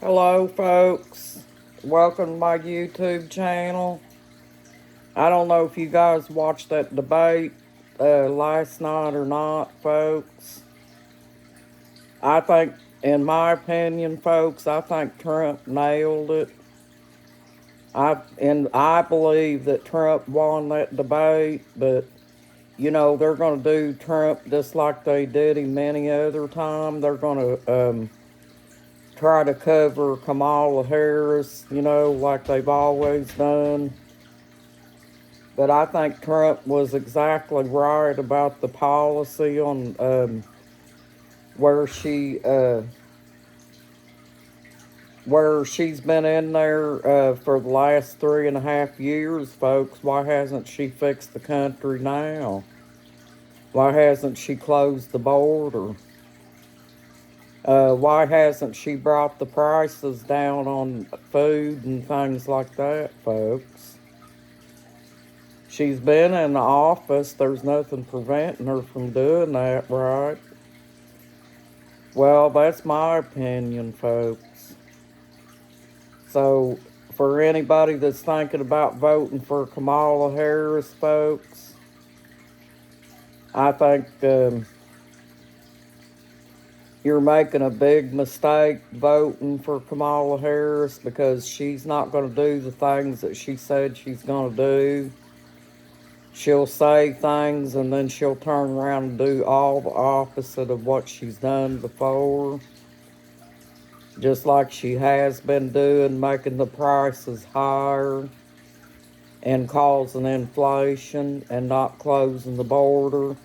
Hello, folks. Welcome to my YouTube channel. I don't know if you guys watched that debate last night or not, folks. I think, in my opinion, folks, I think Trump nailed it. I believe that Trump won that debate, but they're going to do Trump just like they did him many other time. They're going to try to cover Kamala Harris, like they've always done. But I think Trump was exactly right about the policy on where she where she's been in there for the last 3.5 years, folks. Why hasn't she fixed the country now? Why hasn't she closed the border? Why hasn't she brought the prices down on food and things like that, folks? She's been in the office. There's nothing preventing her from doing that, right? Well, that's my opinion, folks. So, for anybody that's thinking about voting for Kamala Harris, folks, I think you're making a big mistake voting for Kamala Harris because she's not going to do the things that she said she's going to do. She'll say things and then she'll turn around and do all the opposite of what she's done before. Just like she has been doing, making the prices higher and causing inflation and not closing the border.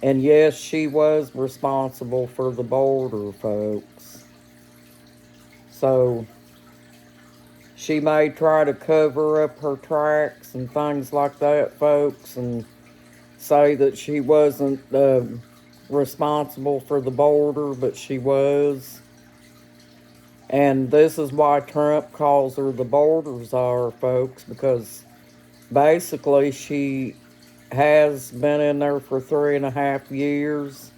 And yes, she was responsible for the border, folks. So she may try to cover up her tracks and things like that, folks, and say that she wasn't responsible for the border, but she was. And this is why Trump calls her the border czar, folks, because basically she has been in there for 3.5 years.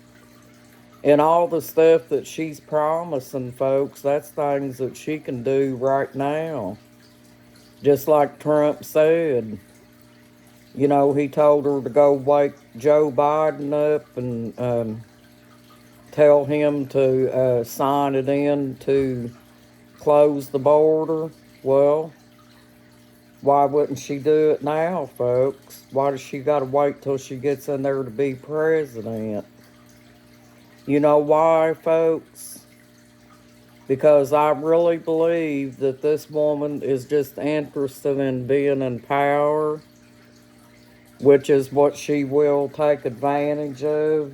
And all the stuff that she's promising, folks, that's things that she can do right now. Just like Trump said. He told her to go wake Joe Biden up and tell him to sign it in to close the border. Well, why wouldn't she do it now, folks? Why does she got to wait till she gets in there to be president? You know why, folks? Because I really believe that this woman is just interested in being in power, which is what she will take advantage of.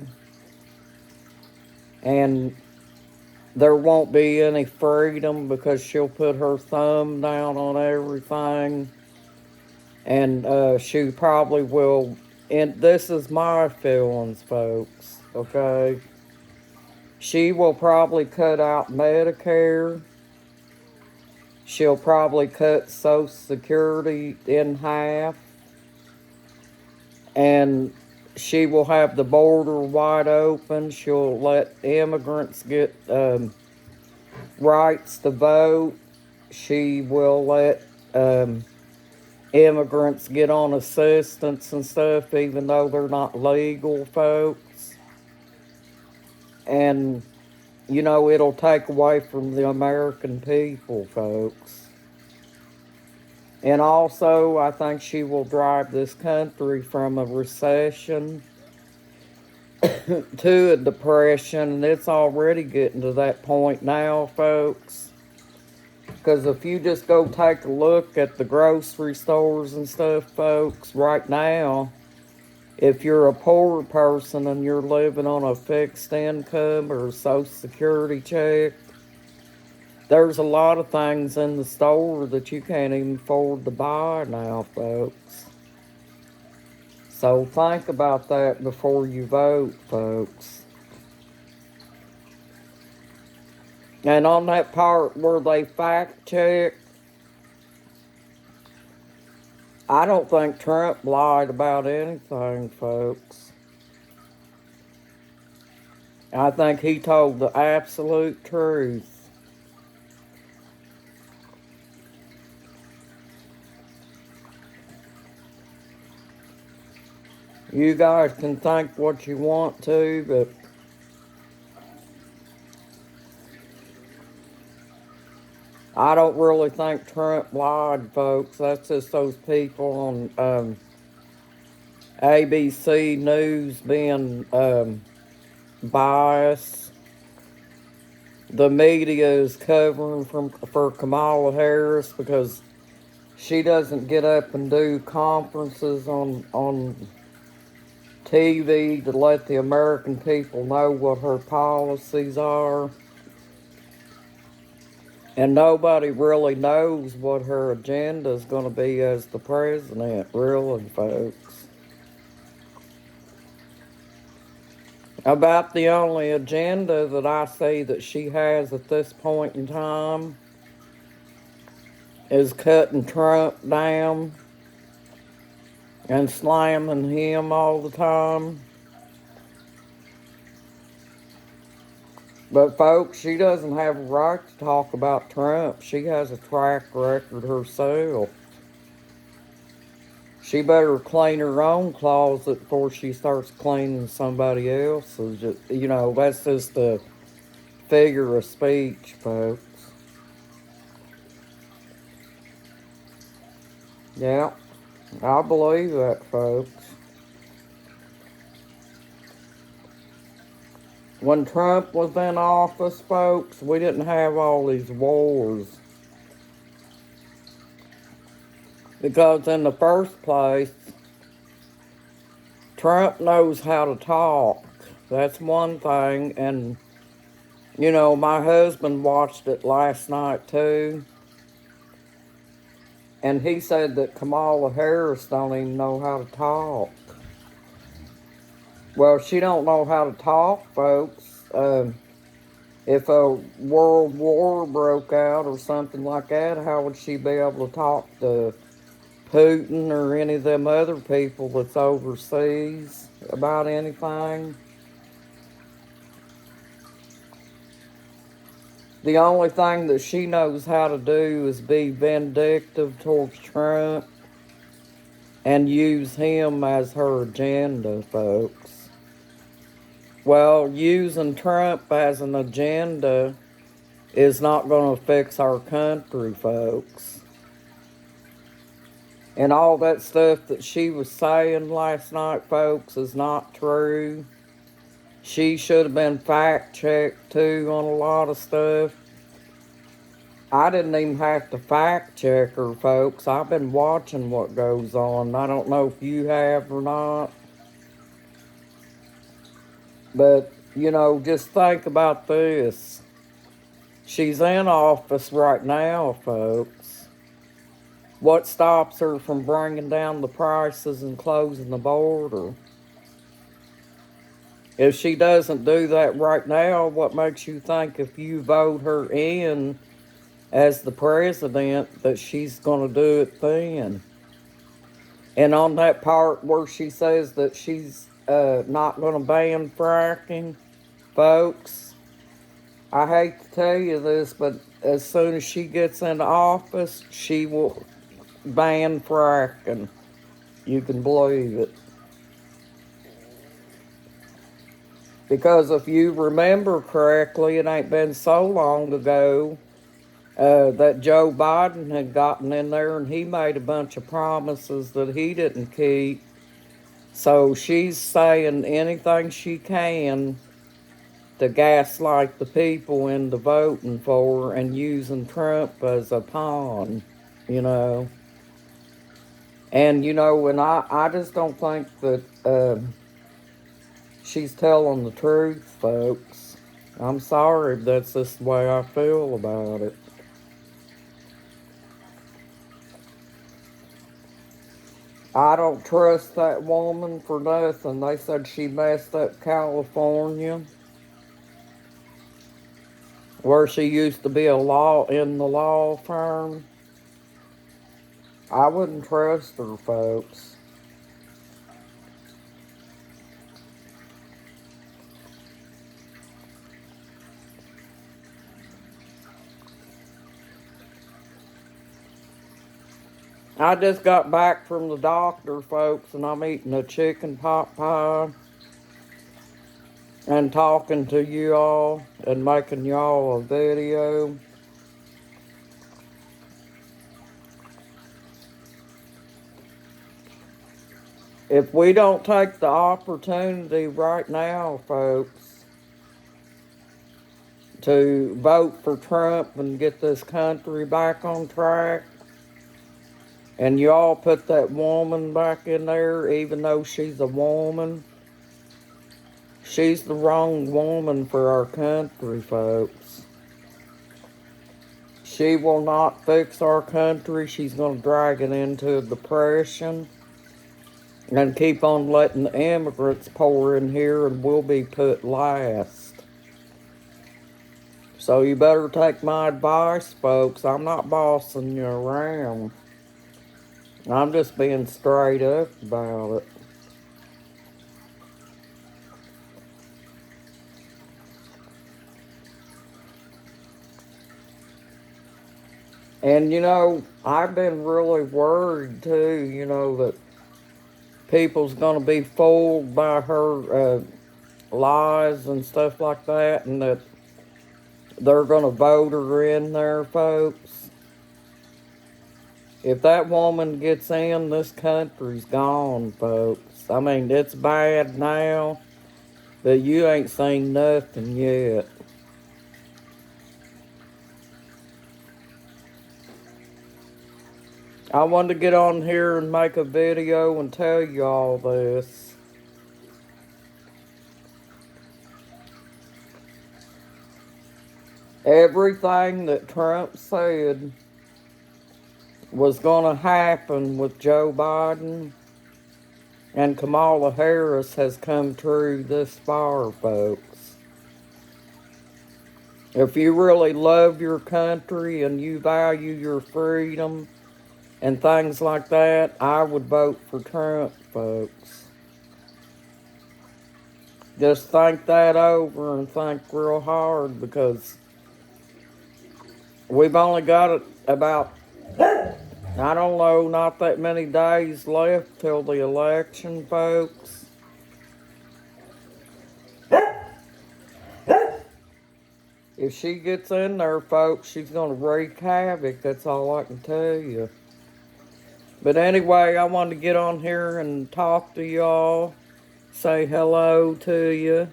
And there won't be any freedom because she'll put her thumb down on everything. And she probably will, and this is my feelings, folks, okay? She will probably cut out Medicare. She'll probably cut Social Security in half. And she will have the border wide open. She'll let immigrants get rights to vote. She will let immigrants get on assistance and stuff, even though they're not legal, folks. And, it'll take away from the American people, folks. And also, I think she will drive this country from a recession to a depression. And it's already getting to that point now, folks. Because if you just go take a look at the grocery stores and stuff, folks, right now, if you're a poor person and you're living on a fixed income or a Social Security check, there's a lot of things in the store that you can't even afford to buy now, folks. So think about that before you vote, folks. And on that part where they fact check, I don't think Trump lied about anything, folks. I think he told the absolute truth. You guys can think what you want to, but I don't really think Trump lied, folks. That's just those people on ABC News being biased. The media is covering for Kamala Harris because she doesn't get up and do conferences on TV to let the American people know what her policies are. And nobody really knows what her agenda is going to be as the president, really, folks. About the only agenda that I see that she has at this point in time is cutting Trump down and slamming him all the time. But folks, she doesn't have a right to talk about Trump. She has a track record herself. She better clean her own closet before she starts cleaning somebody else's. You know, that's just a figure of speech, folks. Yeah, I believe that, folks. When Trump was in office, folks, we didn't have all these wars. Because in the first place, Trump knows how to talk. That's one thing. And, you know, my husband watched it last night too. And he said that Kamala Harris don't even know how to talk. Well, she don't know how to talk, folks. If a world war broke out or something like that, how would she be able to talk to Putin or any of them other people that's overseas about anything? The only thing that she knows how to do is be vindictive towards Trump and use him as her agenda, folks. Well, using Trump as an agenda is not going to fix our country, folks. And all that stuff that she was saying last night, folks, is not true. She should have been fact-checked, too, on a lot of stuff. I didn't even have to fact-check her, folks. I've been watching what goes on. I don't know if you have or not. But, you know, just think about this. She's in office right now, folks. What stops her from bringing down the prices and closing the border? If she doesn't do that right now, what makes you think if you vote her in as the president that she's going to do it then? And on that part where she says that she's not going to ban fracking, folks, I hate to tell you this, but as soon as she gets into office, she will ban fracking. You can believe it. Because if you remember correctly, it ain't been so long ago that Joe Biden had gotten in there and he made a bunch of promises that he didn't keep. So she's saying anything she can to gaslight the people into voting for her and using Trump as a pawn, you know. And, you know, and I just don't think that she's telling the truth, folks. I'm sorry, but that's just the way I feel about it. I don't trust that woman for nothing. They said she messed up California, where she used to be in the law firm. I wouldn't trust her, folks. I just got back from the doctor, folks, and I'm eating a chicken pot pie and talking to you all and making y'all a video. If we don't take the opportunity right now, folks, to vote for Trump and get this country back on track, and y'all put that woman back in there, even though she's a woman, she's the wrong woman for our country, folks. She will not fix our country. She's going to drag it into a depression and keep on letting the immigrants pour in here, and we'll be put last. So you better take my advice, folks. I'm not bossing you around. I'm just being straight up about it. And, I've been really worried, too, that people's going to be fooled by her lies and stuff like that, and that they're going to vote her in there, folks. If that woman gets in, this country's gone, folks. I mean, it's bad now, but you ain't seen nothing yet. I wanted to get on here and make a video and tell you all this. Everything that Trump said was going to happen with Joe Biden and Kamala Harris has come true this far, folks. If you really love your country and you value your freedom and things like that, I would vote for Trump, folks. Just think that over and think real hard, because we've only got about, I don't know, not that many days left till the election, folks. If she gets in there, folks, she's going to wreak havoc. That's all I can tell you. But anyway, I wanted to get on here and talk to y'all, say hello to you.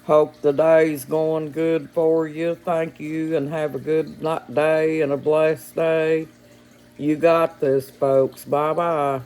Hope the day's going good for you. Thank you, and have a good day and a blessed day. You got this, folks. Bye-bye.